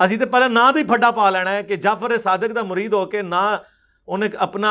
ਅਸੀਂ ਤੇ ਪਹਿਲਾਂ ਨਾਂ ਦਾ ਹੀ ਫੱਡਾ ਪਾ ਲੈਣਾ ਹੈ ਕਿ ਜਾਫਰ ਸਾਦਿਕ ਦਾ ਮੁਰੀਦ ਹੋ ਕੇ ਨਾ ਉਹਨੇ ਆਪਣਾ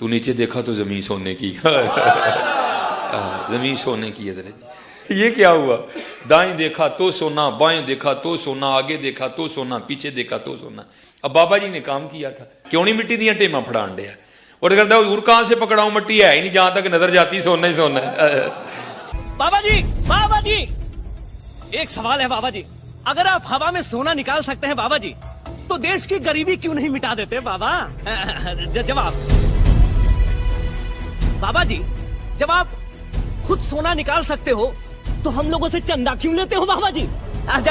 تو نیچے دیکھا تو زمین سونے کی زمین سونے کی حضرت جی. یہ کیا ہوا؟ دائیں دیکھا تو سونا، بائیں دیکھا تو سونا، آگے دیکھا تو سونا، پیچھے دیکھا تو سونا. اب بابا جی نے کام کیا تھا، کیوں نہیں مٹی دیا ٹیما پھڑان دیا؟ اور کہتا حضور کہاں سے پکڑاؤں، مٹی ہے ہی نہیں، جہاں تک نظر جاتی سونا ہی سونا ہے. بابا جی ایک سوال ہے بابا جی، اگر آپ ہوا میں سونا نکال سکتے ہیں بابا جی تو دیش کی غریبی کیوں نہیں مٹا دیتے بابا؟ جواب بابا جی، جب آپ خود سونا نکال سکتے ہو تو ہم لوگوں سے چندہ کیوں لیتے ہو بابا جی؟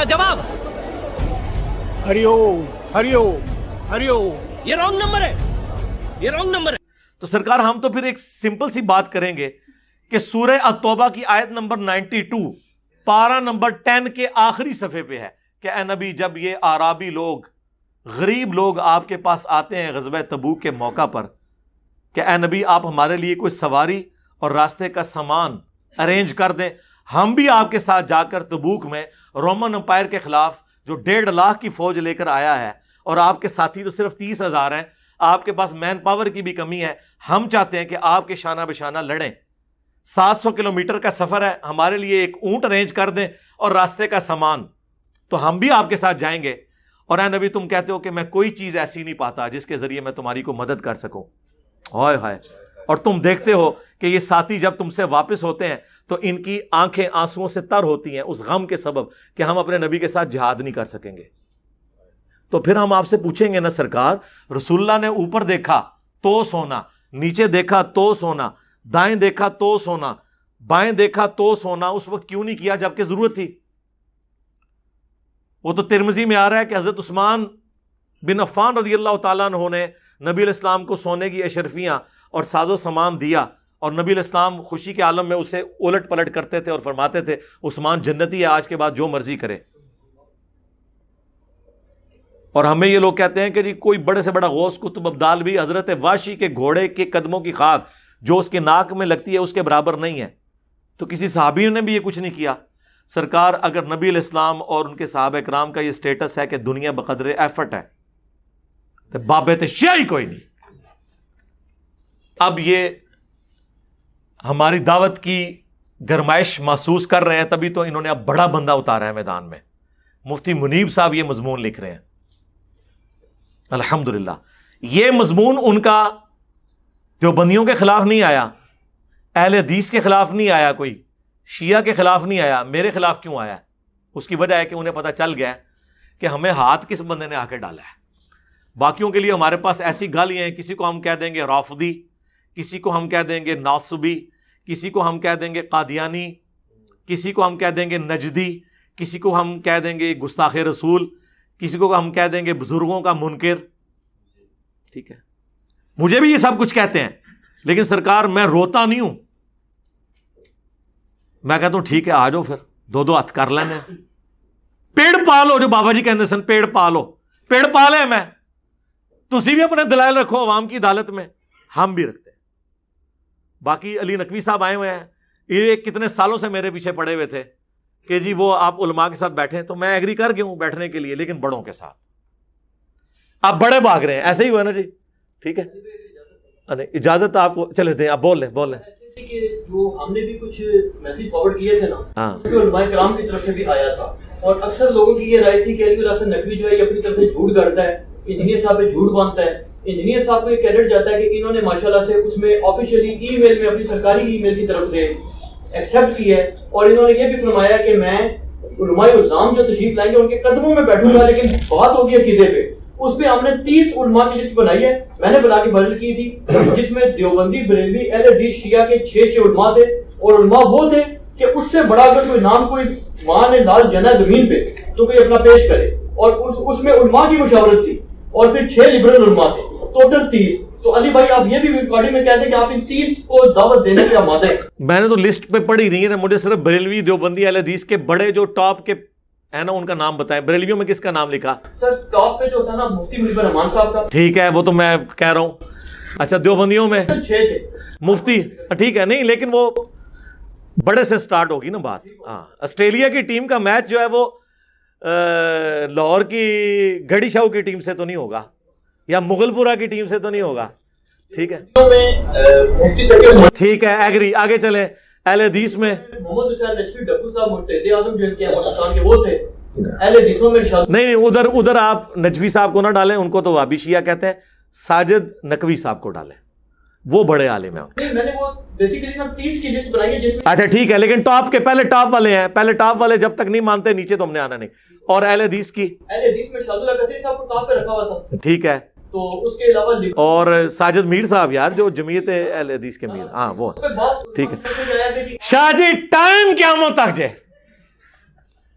جواب ہریوم ہریوم ہریوم. یہ رانگ نمبر ہے، یہ رانگ نمبر ہے. تو سرکار ہم تو پھر ایک سمپل سی بات کریں گے کہ سورہ التوبہ کی آیت نمبر 92 پارہ نمبر 10 کے آخری صفحے پہ ہے کہ اے نبی، جب یہ اعرابی لوگ، غریب لوگ آپ کے پاس آتے ہیں غزوہ تبوک کے موقع پر کہ اے نبی آپ ہمارے لیے کوئی سواری اور راستے کا سامان ارینج کر دیں، ہم بھی آپ کے ساتھ جا کر تبوک میں رومن امپائر کے خلاف جو 1.5 لاکھ کی فوج لے کر آیا ہے، اور آپ کے ساتھی تو صرف 30,000 ہیں، آپ کے پاس مین پاور کی بھی کمی ہے، ہم چاہتے ہیں کہ آپ کے شانہ بشانہ لڑیں، 700 کلومیٹر کا سفر ہے، ہمارے لیے ایک اونٹ ارینج کر دیں اور راستے کا سامان، تو ہم بھی آپ کے ساتھ جائیں گے. اور اے نبی تم کہتے ہو کہ میں کوئی چیز ایسی نہیں پاتا جس کے ذریعے میں تمہاری کو مدد کر سکوں. ہائے ہائے. اور تم دیکھتے ہو کہ یہ ساتھی جب تم سے واپس ہوتے ہیں تو ان کی آنکھیں آنسوؤں سے تر ہوتی ہیں اس غم کے سبب کہ ہم اپنے نبی کے ساتھ جہاد نہیں کر سکیں گے. تو پھر ہم آپ سے پوچھیں گے نا سرکار، رسول اللہ نے اوپر دیکھا تو سونا، نیچے دیکھا تو سونا، دائیں دیکھا تو سونا، بائیں دیکھا تو سونا، اس وقت کیوں نہیں کیا جبکہ ضرورت تھی؟ وہ تو ترمذی میں آ رہا ہے کہ حضرت عثمان بن عفان رضی اللہ تعالیٰ عنہ نے نبی علیہ السلام کو سونے کی اشرفیاں اور ساز و سامان دیا، اور نبی علیہ السلام خوشی کے عالم میں اسے الٹ پلٹ کرتے تھے اور فرماتے تھے عثمان جنتی ہے، آج کے بعد جو مرضی کرے. اور ہمیں یہ لوگ کہتے ہیں کہ جی کوئی بڑے سے بڑا غوث قطب ابدال بھی حضرت واشی کے گھوڑے کے قدموں کی خاک جو اس کے ناک میں لگتی ہے اس کے برابر نہیں ہے. تو کسی صحابی نے بھی یہ کچھ نہیں کیا. سرکار اگر نبی علیہ السلام اور ان کے صحابہ کرام کا یہ سٹیٹس ہے کہ دنیا بقدر ایفرٹ ہے تو بابت شیعی کوئی نہیں. اب یہ ہماری دعوت کی گرمائش محسوس کر رہے ہیں، تبھی تو انہوں نے اب بڑا بندہ اتارا ہے میدان میں. مفتی منیب صاحب یہ مضمون لکھ رہے ہیں الحمدللہ. یہ مضمون ان کا دیوبندیوں کے خلاف نہیں آیا، اہل حدیث کے خلاف نہیں آیا، کوئی شیعہ کے خلاف نہیں آیا. میرے خلاف کیوں آیا؟ اس کی وجہ ہے کہ انہیں پتہ چل گیا کہ ہمیں ہاتھ کس بندے نے آ کے ڈالا ہے. باقیوں کے لیے ہمارے پاس ایسی گالیاں ہیں، کسی کو ہم کہہ دیں گے رافضی، کسی کو ہم کہہ دیں گے ناصبی، کسی کو ہم کہہ دیں گے قادیانی، کسی کو ہم کہہ دیں گے نجدی، کسی کو ہم کہہ دیں گے گستاخ رسول، کسی کو ہم کہہ دیں گے بزرگوں کا منکر. ٹھیک ہے، مجھے بھی یہ سب کچھ کہتے ہیں، لیکن سرکار میں روتا نہیں ہوں. میں کہتا ہوں ٹھیک ہے آ جاؤ، پھر دو ہاتھ کر لینے. پیڑ پالو، جو بابا جی کہتے سن پیڑ پالو، پیڑ پالے میں تسی بھی اپنے دلائل رکھو عوام کی عدالت میں، ہم بھی رکھتے ہیں. باقی علی نقوی صاحب آئے ہوئے ہیں، یہ کتنے سالوں سے میرے پیچھے پڑے ہوئے تھے کہ جی وہ آپ علماء کے ساتھ بیٹھیں، تو میں ایگری کر گیا ہوں بیٹھنے کے لیے، لیکن بڑوں کے ساتھ. آپ بڑے بھاگ رہے ہیں، ایسے ہی ہوا نا جی. ٹھیک ہے، اجازت آپ کو چلے دیں، آپ بول لیں. کہ جو ہم نے بھی کچھ میسج فارورڈ کیے تھے نا، علماء کرام کی طرف سے بھی آیا تھا، اور اکثر لوگوں کی یہ رائے تھی کہ علی الحسن نقوی جو ہے یہ اپنی طرف سے جھوٹ گڑتا ہے، انجینئر صاحب پہ جھوٹ باندھتا ہے. انجینئر صاحب کو یہ کریڈٹ جاتا ہے کہ انہوں نے ماشاءاللہ سے اس میں آفیشیلی ای میل میں اپنی سرکاری ای میل کی طرف سے ایکسیپٹ کی ہے، اور انہوں نے یہ بھی فرمایا کہ میں علماء الزام جو تشریف لائیں گے ان کے قدموں میں بیٹھوں گا. لیکن بات ہوگی عقیدے پہ، اس پہ ہم نے 30 علماء کی لسٹ بنائی ہے، میں نے بنا کے بدل کی تھی، جس میں دیوبندی، بریلوی، اہل حدیث، شیعہ کے 6 علماء تھے. اور علماء وہ تھے کہ اس سے بڑا اگر کوئی نام کوئی ماں نے لال جنا زمین پہ تو کوئی اپنا پیش کرے، اور اس میں علماء کی مشاورت تھی، اور پھر 6 لبرل علماء تھے، ٹوٹل 30. تو علی بھائی آپ یہ بھی ریکارڈنگ میں کہتے ہیں کہ آپ ان 30 کو دعوت دینے کے آمادہ ہیں. میں نے تو لسٹ پہ پڑھی نہیں ہے، مجھے صرف بریلوی، دیوبندی، اہل حدیث کے بڑے جو ٹاپ کے ہے نا ان کا نام بتائیں. بریلویوں میں کس کا نام لکھا؟ سر ٹاپ پہ جو تھا نا مفتی منیب الرحمان صاحب کا. ٹھیک ہے، وہ تو میں کہہ رہا ہوں. اچھا دیوبندیوں میں 6 تھے مفتی، ٹھیک ہے، نہیں لیکن وہ بڑے سے سٹارٹ ہوگی نا بات. ہاں، آسٹریلیا کی ٹیم کا میچ جو ہے وہ لاہور کی گھڑی شاہو کی ٹیم سے تو نہیں ہوگا، یا مغل پورہ کی ٹیم سے تو نہیں ہوگا. ٹھیک ہے مفتی تقی ٹھیک ہے ایگری. آگے چلیں. اہل حدیث میں محمد حسین نجفی ڈبو صاحب مجتہد اعظم جو ان کے پاکستان کے وہ تھے. اہل حدیثوں میں ارشاد نہیں ادھر آپ نجوی صاحب کو نہ ڈالیں, ان کو تو وہابی شیعہ کہتے ہیں. ساجد نقوی صاحب کو ڈالیں, وہ بڑے عالم ہیں. نہیں, میں نے وہ بیسیکلی نا 30 کی لسٹ بنائی ہے جس میں اچھا ٹھیک ہے, لیکن ٹاپ کے پہلے ٹاپ والے ہیں, پہلے ٹاپ والے جب تک نہیں مانتے نیچے تو ہم نے آنا نہیں. اور اہل حدیث کی اہل حدیث میں شاذ اللہ قصری صاحب کو ٹاپ پہ رکھا ہوا تھا. ٹھیک ہے. تو اس کے علاوہ اور ساجد میر صاحب یار جو جمعیت اہل حدیث کے میر, ہاں وہ ٹھیک ہے. شاہ جی ٹائم قیامت تک جے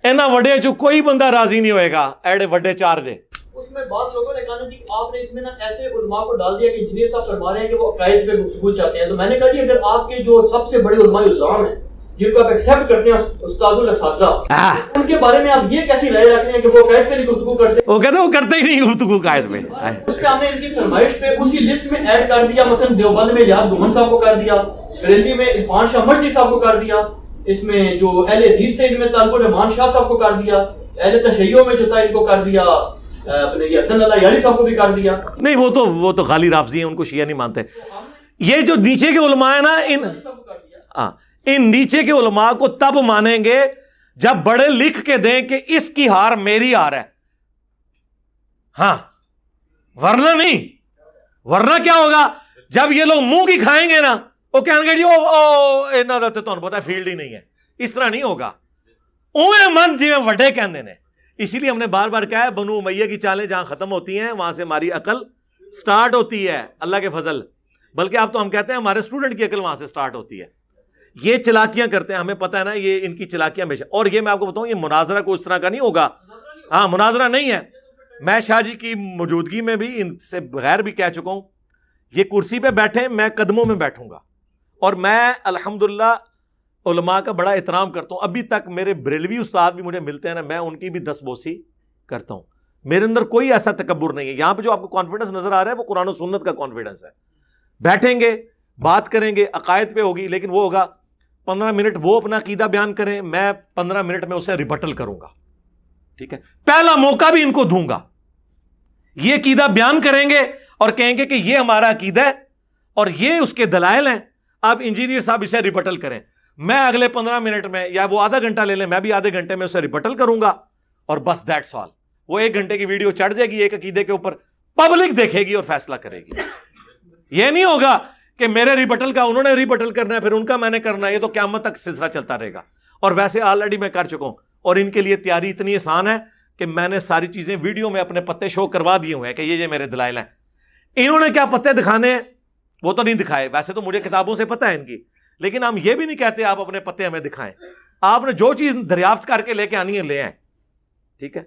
اینا وڈے جو کوئی بندہ راضی نہیں ہوئے گا, ایڈے وڈے چار جے. اس میں بعض لوگوں نے کہا کہ آپ نے اس میں نا ایسے علماء کو ڈال دیا کہ انجینئر صاحب فرما رہے ہیں کہ وہ عقائد پہ گفتگو چاہتے ہیں. تو میں نے کہا جی اگر آپ کے جو سب سے بڑے علماء الزام ہیں جن کو آپ ایکسیپٹ کرتے ہیں استاد الاساتذہ, ان کے بارے میں آپ یہ کیسی رائے رکھتے ہیں کہ وہ عقائد پہ نہیں گفتگو کرتے؟ وہ کہتے ہیں وہ کرتے ہی نہیں گفتگو عقائد پہ. اس پہ ہم نے ان کی فرمائش پہ اسی لسٹ میں ایڈ کر دیا. مثلا دیوبند میں یاز گمن صاحب کو کر دیا, بریلوی میں عرفان شاہ مجدی صاحب کو کر دیا, اس میں جو اہل حدیث تھے ان میں طالب الرحمان شاہ صاحب کو کر دیا, اہل تشیعوں میں جو تھا ان کو کر دیا, اپنے حسن اللہ یاری صاحب کو بھی کر دیا. نہیں وہ تو غالی رافضی ہیں, ان کو شیعہ نہیں مانتے. یہ جو نیچے کے علماء ہیں نا, ان نیچے کے علماء کو تب مانیں گے جب بڑے لکھ کے دیں کہ اس کی ہار میری ہار ہے, ہاں ورنہ نہیں. ورنہ کیا ہوگا جب یہ لوگ منہ کی کھائیں گے نا, وہ کہیں گے جی انہاں دا تے تانوں پتہ فیلڈ ہی نہیں ہے. اس طرح نہیں ہوگا. اوے من جی وڈے کہندے نے. اسی لیے ہم نے بار بار کہا ہے بنو امیہ کی چالیں جہاں ختم ہوتی ہیں وہاں سے ہماری عقل سٹارٹ ہوتی ہے, اللہ کے فضل. بلکہ اب تو ہم کہتے ہیں ہمارے اسٹوڈنٹ کی عقل وہاں سے سٹارٹ ہوتی ہے. یہ چلاکیاں کرتے ہیں, ہمیں پتہ ہے نا یہ ان کی چلاکیاں ہمیشہ. اور یہ میں آپ کو بتاؤں یہ مناظرہ کو اس طرح کا نہیں ہوگا, ہاں مناظرہ نہیں ہے. میں شاہ جی کی موجودگی میں بھی ان سے بغیر بھی کہہ چکا ہوں, یہ کرسی پہ بیٹھے میں قدموں میں بیٹھوں گا. اور میں الحمدللہ علماء کا بڑا احترام کرتا ہوں. ابھی تک میرے بریلوی استاد بھی مجھے ملتے ہیں نا, میں ان کی بھی دس بوسی کرتا ہوں. میرے اندر کوئی ایسا تکبر نہیں ہے. یہاں پہ جو آپ کو کانفیڈنس نظر آ رہا ہے وہ قرآن و سنت کا کانفیڈنس ہے. بیٹھیں گے, بات کریں گے, عقائد پہ ہوگی, لیکن وہ ہوگا 15 منٹ وہ اپنا عقیدہ بیان کریں, میں 15 منٹ میں اسے ریبٹل کروں گا. ٹھیک ہے, پہلا موقع بھی ان کو دوں گا. یہ عقیدہ بیان کریں گے اور کہیں گے کہ یہ ہمارا عقیدہ ہے اور یہ اس کے دلائل ہیں, اب انجینئر صاحب اسے ریبٹل کریں. میں اگلے 15 منٹ میں یا وہ آدھا گھنٹہ لے لیں, میں بھی آدھے گھنٹے میں اسے ریبٹل کروں گا اور بس دیٹس آل. وہ 1 گھنٹے کی ویڈیو چڑھ جائے گی ایک عقیدے کے اوپر, پبلک دیکھے گی اور فیصلہ کرے گی. یہ نہیں ہوگا کہ میرے ریبٹل کا انہوں نے ریبٹل کرنا ہے پھر ان کا میں نے کرنا ہے. یہ تو قیامت تک سلسلہ چلتا رہے گا. اور ویسے آلریڈی میں کر چکا ہوں, اور ان کے لیے تیاری اتنی آسان ہے کہ میں نے ساری چیزیں ویڈیو میں اپنے پتے شو کروا دیے ہوئے ہیں کہ یہ میرے دلائل ہیں. انہوں نے کیا پتے دکھانے ہیں وہ تو نہیں دکھائے, ویسے تو مجھے کتابوں سے پتہ ہے ان کی, لیکن ہم یہ بھی نہیں کہتے آپ اپنے پتے ہمیں دکھائیں. آپ نے جو چیز دریافت کر کے لے کے آنی ہے لے آئیں. ٹھیک ہے,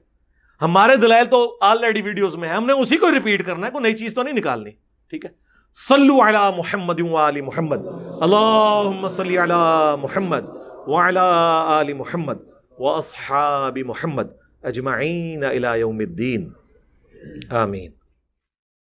ہمارے دلائل تو آلریڈی ویڈیوز میں ہیں, ہم نے اسی کو ریپیٹ کرنا ہے, کوئی نئی چیز تو نہیں نکالنی. ٹھیک ہے, صلو علی محمد وآل محمد, اللہم صلی علی محمد وعلی آل محمد واصحاب محمد اجمعین الی یوم الدین, آمین.